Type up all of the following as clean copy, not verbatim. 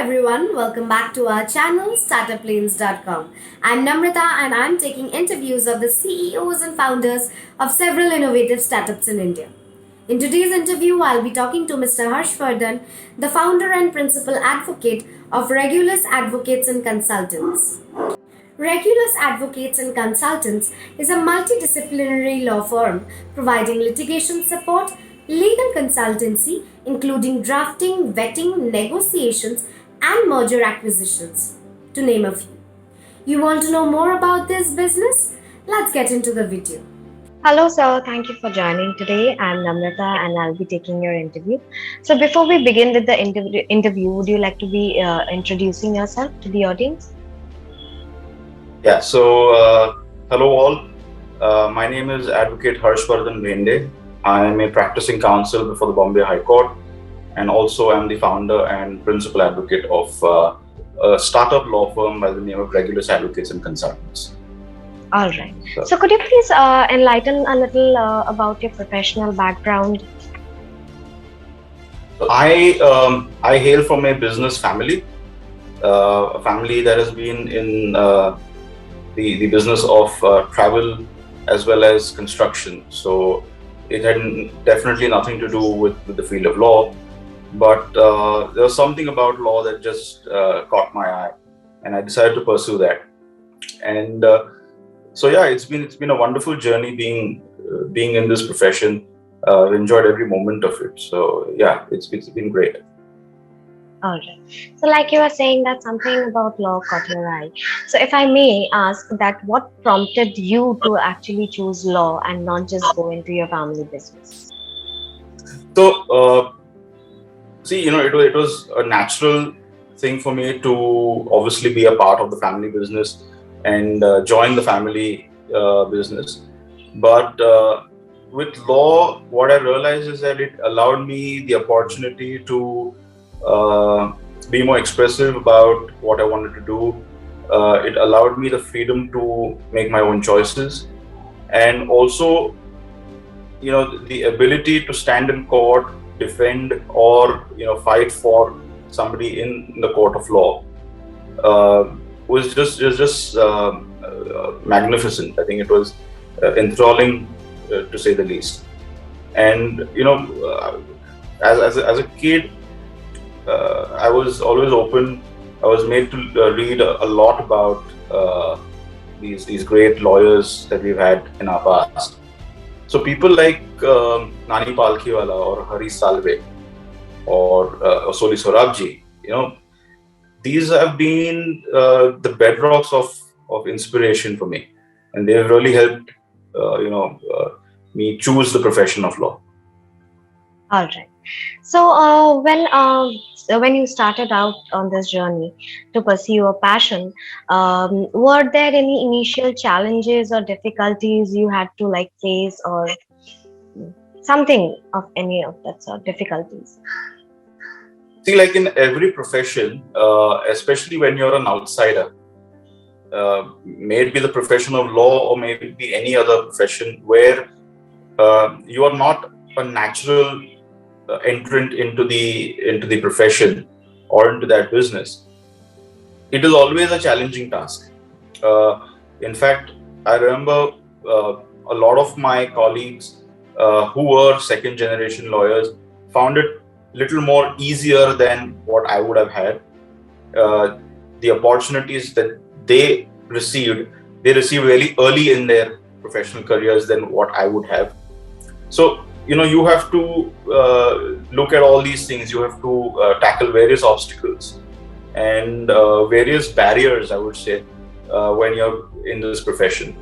everyone, welcome back to our channel startuplanes.com. I'm Namrata and I'm taking interviews of the CEOs and founders of several innovative startups in India. In today's interview, I'll be talking to Mr. Harshavardhan, the founder and principal advocate of Regulus Advocates and Consultants. Regulus Advocates and Consultants is a multidisciplinary law firm providing litigation support, legal consultancy, including drafting, vetting, negotiations, and merger acquisitions, to name a few. You want to know more about this business? Let's get into the video. Hello, sir. Thank you for joining today. I'm Namrata and I'll be taking your interview. So before we begin with the interview, would you like to be introducing yourself to the audience? Yeah, so hello all. My name is Advocate Harshavardhan Bhende. I am a practicing counsel before the Bombay High Court, and also I'm the founder and principal advocate of a startup law firm by the name of Regulus Advocates and Consultants. All right. So could you please enlighten a little about your professional background? I hail from a business family, a family that has been in the business of travel as well as construction. So it had definitely nothing to do with the field of law, but there was something about law that just caught my eye, and I decided to pursue that. And so yeah, it's been a wonderful journey being in this profession. I've enjoyed every moment of it. So yeah, it's been great. All right. So like you were saying that something about law caught your eye. So if I may ask that what prompted you to actually choose law and not just go into your family business? So, see, it was a natural thing for me to obviously be a part of the family business and join the family business. But with law, what I realized is that it allowed me the opportunity to be more expressive about what I wanted to do. It allowed me the freedom to make my own choices, and also, the ability to stand in court, defend, or fight for somebody in the court of law was just magnificent. I think it was enthralling, to say the least. And as a kid, I was always open. I was made to read a lot about these great lawyers that we've had in our past. So people like Nani Palkhiwala or Hari Salve or Soli Sorabji, these have been the bedrocks of inspiration for me, and they've really helped me choose the profession of law. All right. So when you started out on this journey to pursue your passion, were there any initial challenges or difficulties you had to face, or something of any of that sort difficulties? See, like in every profession, especially when you're an outsider, may it be the profession of law or maybe it be any other profession where you are not a natural entrant into the profession or into that business, it is always a challenging task. In fact, I remember a lot of my colleagues who were second generation lawyers found it little more easier than what I would have had. The opportunities that they received really early in their professional careers than what I would have. So you have to look at all these things. You have to tackle various obstacles and various barriers, I would say, when you're in this profession.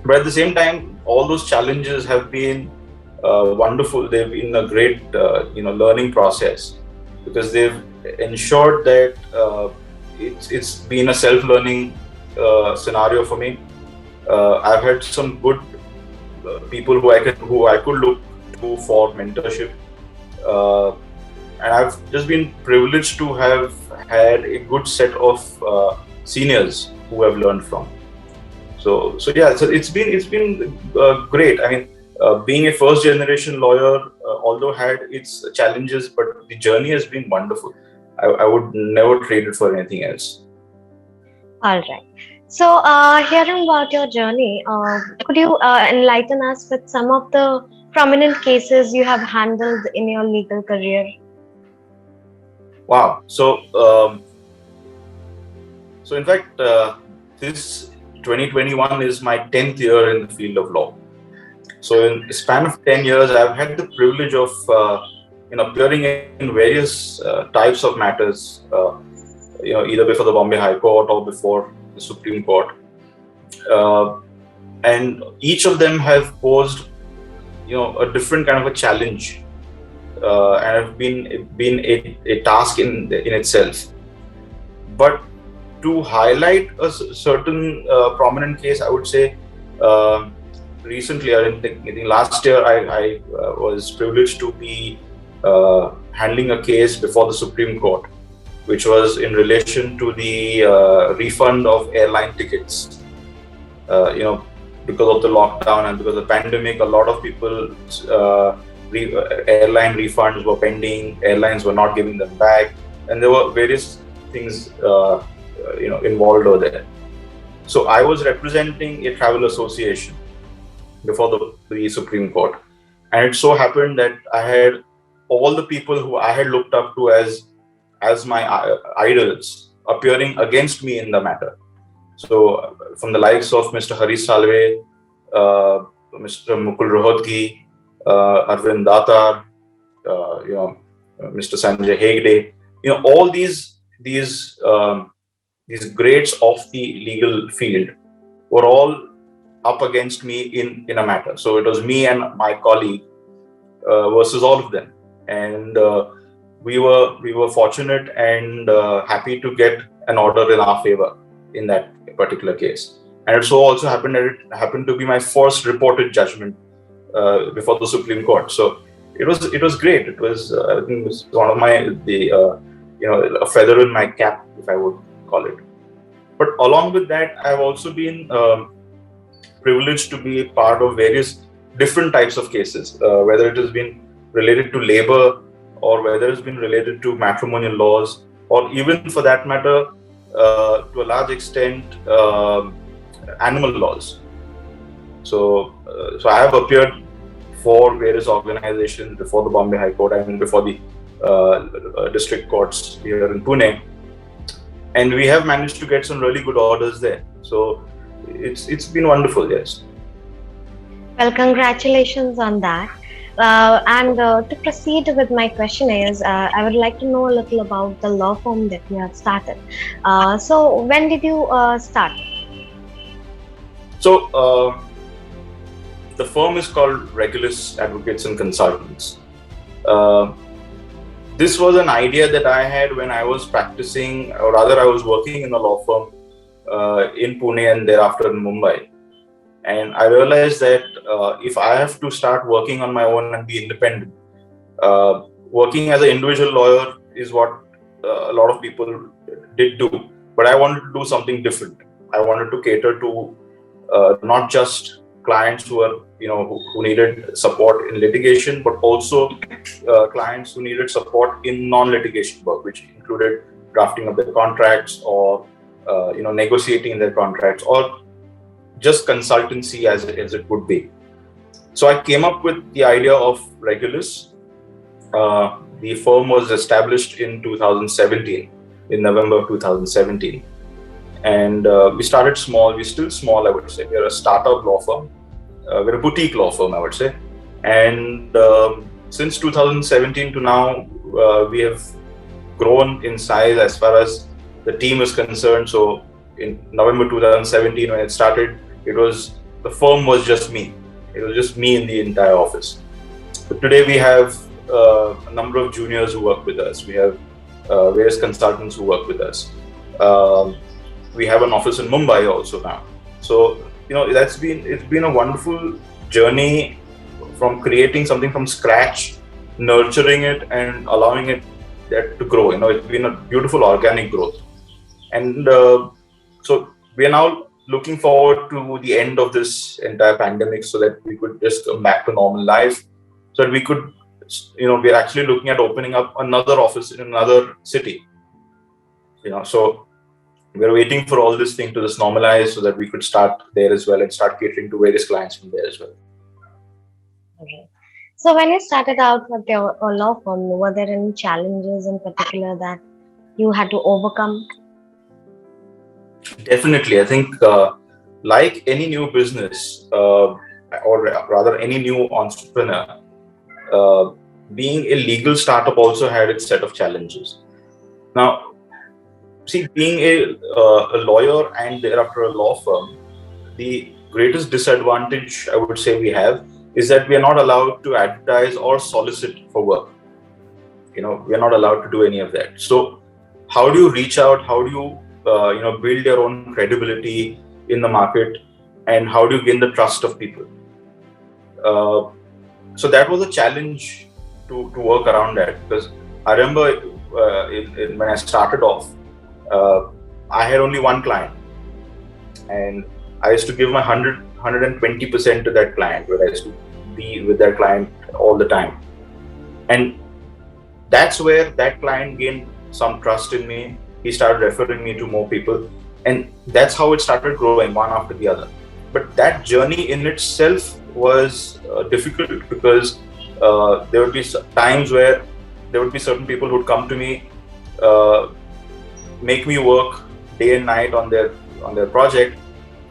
But at the same time, all those challenges have been wonderful. They've been a great, learning process, because they've ensured that it's been a self-learning scenario for me. I've had some good people who I could look to for mentorship, and I've just been privileged to have had a good set of seniors who I've learned from. So yeah, so it's been great. I mean, being a first generation lawyer, although had its challenges, but the journey has been wonderful. I would never trade it for anything else. All right. So, hearing about your journey, could you enlighten us with some of the prominent cases you have handled in your legal career? Wow. So in fact, this 2021 is my 10th year in the field of law. So in a span of 10 years, I've had the privilege of appearing in various types of matters, either before the Bombay High Court or before the Supreme Court. And each of them have posed, a different kind of a challenge, and have been a task in itself. But to highlight a certain prominent case, I would say recently, I think last year, I was privileged to be handling a case before the Supreme Court, which was in relation to the refund of airline tickets. Because of the lockdown and because of the pandemic, a lot of people, airline refunds were pending, airlines were not giving them back, and there were various things involved over there. So I was representing a travel association before the Supreme Court, and it so happened that I had all the people who I had looked up to as my idols appearing against me in the matter. So from the likes of Mr. Harish Salve, Mr. Mukul Rohatgi, Arvind Datar, Mr. Sanjay Hegde, all these greats of the legal field were all up against me in a matter. So it was me and my colleague versus all of them, and we were fortunate and happy to get an order in our favor in that particular case. And it so also happened that it happened to be my first reported judgment before the Supreme Court. So it was great. It was I think it was one of a feather in my cap, if I would call it. But along with that, I've also been privileged to be a part of various different types of cases, whether it has been related to labor or whether it's been related to matrimonial laws, or even for that matter, to a large extent, animal laws. So I have appeared for various organizations before the Bombay High Court and before the district courts here in Pune, and we have managed to get some really good orders there. So it's been wonderful, yes. Well, congratulations on that. And to proceed with my question is, I would like to know a little about the law firm that you have started. So when did you start? So the firm is called Regulus Advocates and Consultants. This was an idea that I had when I was practicing, or rather I was working in a law firm in Pune and thereafter in Mumbai. And I realized that if I have to start working on my own and be independent, working as an individual lawyer is what a lot of people did do. But I wanted to do something different. I wanted to cater to not just clients who are, who needed support in litigation, but also clients who needed support in non-litigation work, which included drafting of their contracts or, negotiating their contracts, or just consultancy as it would be. So I came up with the idea of Regulus. The firm was established in 2017, in November of 2017. And we started small. We're still small, I would say. We're a startup law firm. We're a boutique law firm, I would say. And since 2017 to now, we have grown in size as far as the team is concerned. So in November 2017, when it started, the firm was just me. It was just me in the entire office. But today we have a number of juniors who work with us. We have various consultants who work with us. We have an office in Mumbai also now. So, it's been a wonderful journey from creating something from scratch, nurturing it and allowing it to grow. It's been a beautiful organic growth. And so we are now looking forward to the end of this entire pandemic so that we could just come back to normal life, so that we could we're actually looking at opening up another office in another city. So we're waiting for all this thing to just normalize so that we could start there as well and start catering to various clients from there as well. Okay. So when you started out with your law firm, were there any challenges in particular that you had to overcome? Definitely. I think like any new business, or rather any new entrepreneur, being a legal startup also had its set of challenges. Now, see, being a lawyer and thereafter a law firm, the greatest disadvantage I would say we have is that we are not allowed to advertise or solicit for work. We are not allowed to do any of that. So how do you reach out? How do you build your own credibility in the market, and how do you gain the trust of people? So that was a challenge to work around that, because I remember when I started off, I had only one client, and I used to give my 120% to that client, where I used to be with that client all the time. And that's where that client gained some trust in me. He started referring me to more people, and that's how it started growing, one after the other. But that journey in itself was difficult, because there would be times where there would be certain people who would come to me, make me work day and night on their project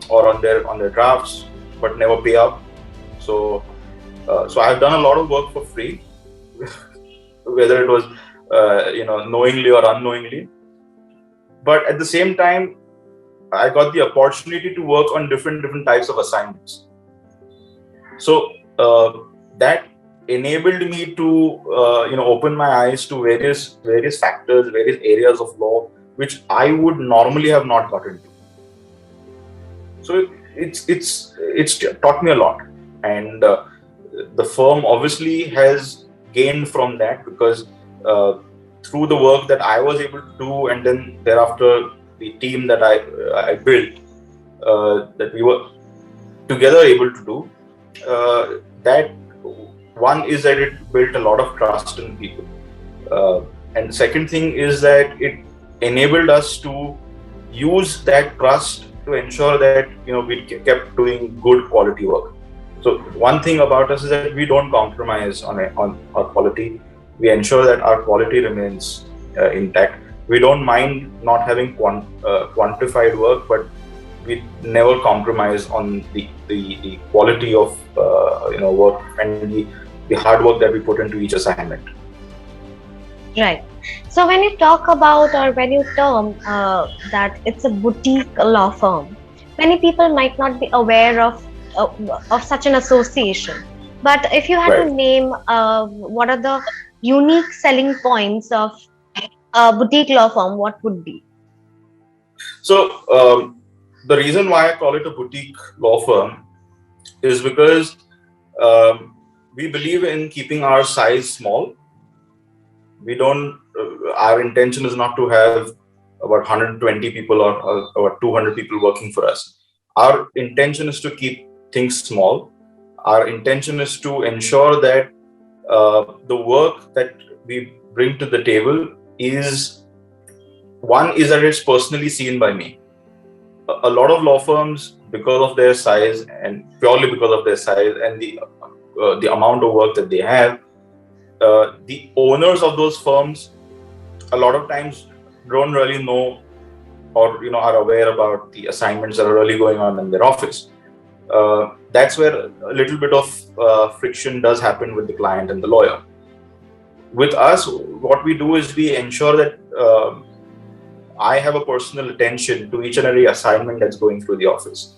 or on their drafts, but never pay up. So I've done a lot of work for free, whether it was knowingly or unknowingly. But at the same time, I got the opportunity to work on different types of assignments. So that enabled me to open my eyes to various factors, various areas of law which I would normally have not gotten to. So it's taught me a lot, and the firm obviously has gained from that, because through the work that I was able to do, and then thereafter the team that I built, that we were together able to do, that one is that it built a lot of trust in people, and the second thing is that it enabled us to use that trust to ensure that we kept doing good quality work. So one thing about us is that we don't compromise on our quality. We ensure that our quality remains intact. We don't mind not having quantified work, but we never compromise on the quality of work and the hard work that we put into each assignment. Right. So when you talk about, or when you term that it's a boutique law firm, many people might not be aware of such an association. But if you had to name what are the unique selling points of a boutique law firm, what would be? So the reason why I call it a boutique law firm is because we believe in keeping our size small. We don't. Our intention is not to have about 120 people or about 200 people working for us. Our intention is to keep things small. Our intention is to ensure that the work that we bring to the table is that it's personally seen by me. A lot of law firms, because of their size and purely because of their size and the amount of work that they have, the owners of those firms a lot of times don't really know or are aware about the assignments that are really going on in their office. That's where a little bit of friction does happen with the client and the lawyer. With us, what we do is we ensure that I have a personal attention to each and every assignment that's going through the office.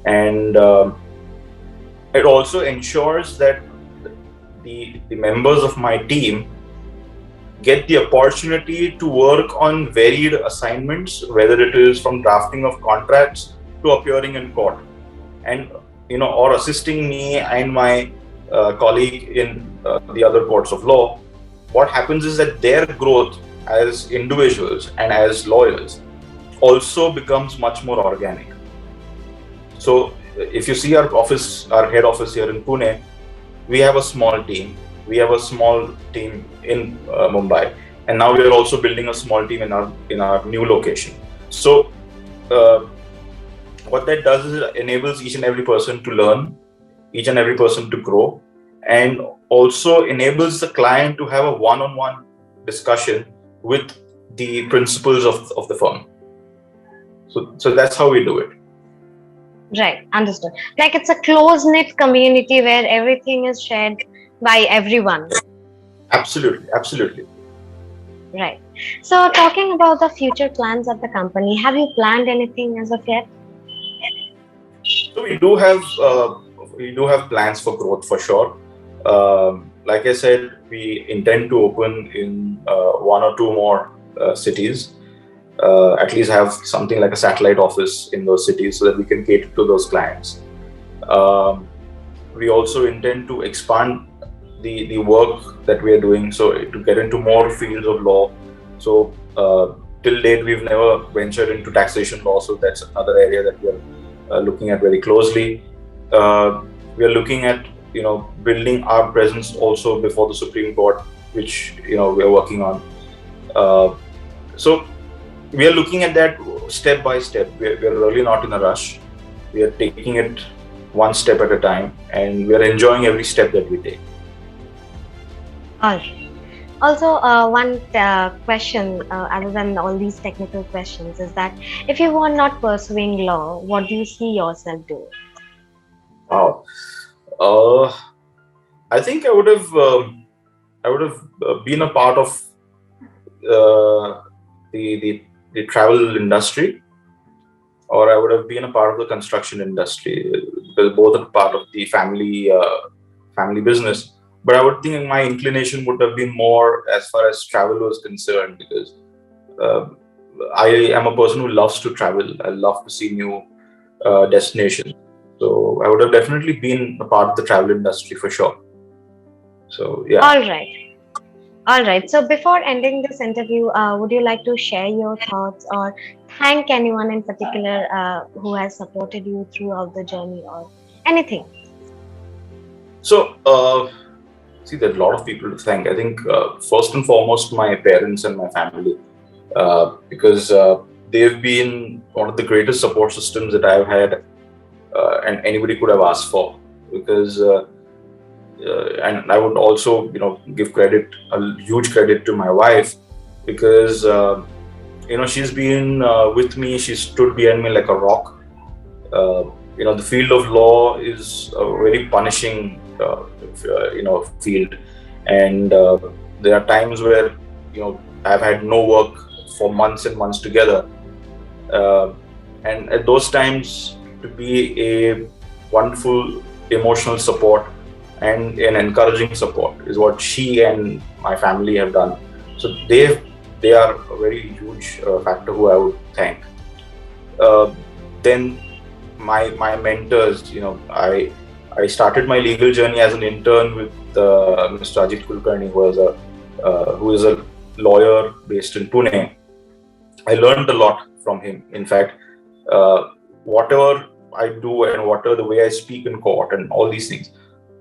And it also ensures that the members of my team get the opportunity to work on varied assignments, whether it is from drafting of contracts to appearing in court, and or assisting me and my colleague in the other courts of law. What happens is that their growth as individuals and as lawyers also becomes much more organic. So if you see our head office here in Pune, we have a small team. we have a small team in Mumbai, and now we are also building a small team in our new location. So what that does is it enables each and every person to learn, each and every person to grow, and also enables the client to have a one-on-one discussion with the principals of the firm. So that's how we do it. Right, understood. Like it's a close-knit community where everything is shared by everyone. Absolutely. Right. So talking about the future plans of the company, have you planned anything as of yet? So we do have plans for growth for sure. Like I said, we intend to open in one or two more cities. At least have something like a satellite office in those cities so that we can cater to those clients. We also intend to expand the work that we are doing, so to get into more fields of law. So till date, we've never ventured into taxation law, so that's another area that we are looking at very closely. We are looking at building our presence also before the Supreme Court, which we are working on. So we are looking at that step by step. We are really not in a rush. We are taking it one step at a time, and we are enjoying every step that we take. All right. Also, one question, other than all these technical questions, is that if you were not pursuing law, what do you see yourself doing? Wow. I think I would have been a part of the travel industry, or I would have been a part of the construction industry, because both are part of the family business. But I would think my inclination would have been more as far as travel was concerned, because I am a person who loves to travel. I love to see new destinations. So I would have definitely been a part of the travel industry for sure. So yeah. All right. So before ending this interview, would you like to share your thoughts or thank anyone in particular who has supported you throughout the journey or anything? So, see, there are a lot of people to thank. I think first and foremost, my parents and my family, because they've been one of the greatest support systems that I've had, and anybody could have asked for. Because and I would also, give a huge credit to my wife, because she's been with me. She stood behind me like a rock. The field of law is a very punishing, field, and there are times where I've had no work for months and months together, and at those times, to be a wonderful emotional support and an encouraging support is what she and my family have done. So they are a very huge factor who I would thank. Then my mentors, I started my legal journey as an intern with Mr. Ajit Kulkarni, who is a lawyer based in Pune. I learned a lot from him. In fact, whatever I do and whatever the way I speak in court and all these things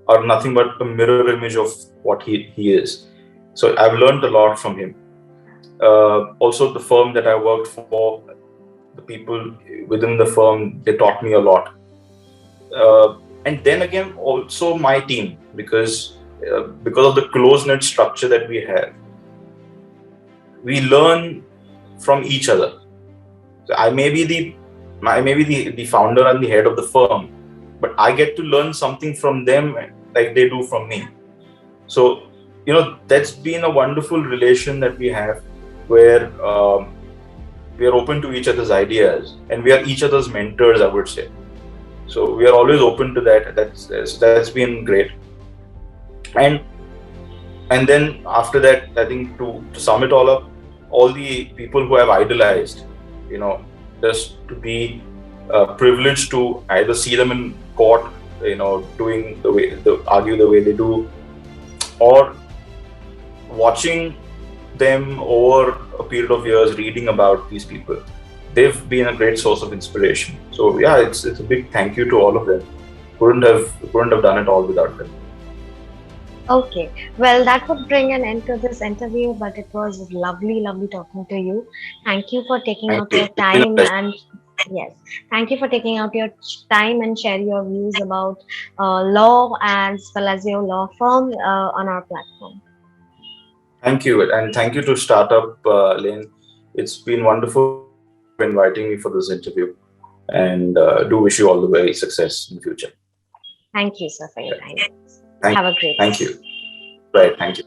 are nothing but a mirror image of what he is. So I've learned a lot from him. Also, the firm that I worked for, the people within the firm, they taught me a lot. And then again, also my team, because of the close-knit structure that we have, we learn from each other. So I may be the founder and the head of the firm, but I get to learn something from them like they do from me. So, that's been a wonderful relation that we have, where we are open to each other's ideas and we are each other's mentors, I would say. So we are always open to that. That's been great. And then after that, I think to sum it all up, all the people who have idolized, just to be privileged to either see them in court, doing argue the way they do, or watching them over a period of years, reading about these people. They've been a great source of inspiration. So yeah, it's a big thank you to all of them. Couldn't have done it all without them. Okay, well, that would bring an end to this interview, but it was lovely, lovely talking to you. Thank you for taking Thank out you. your It's been a time pleasure. and yes, thank you for taking out your time and share your views about law as well as your law firm on our platform. Thank you. And thank you to Startup Lane. It's been wonderful inviting me for this interview. And do wish you all the very success in the future. Thank you, sir, for your Yeah. time. Thank, Have a great thank day. you. Right. Thank you.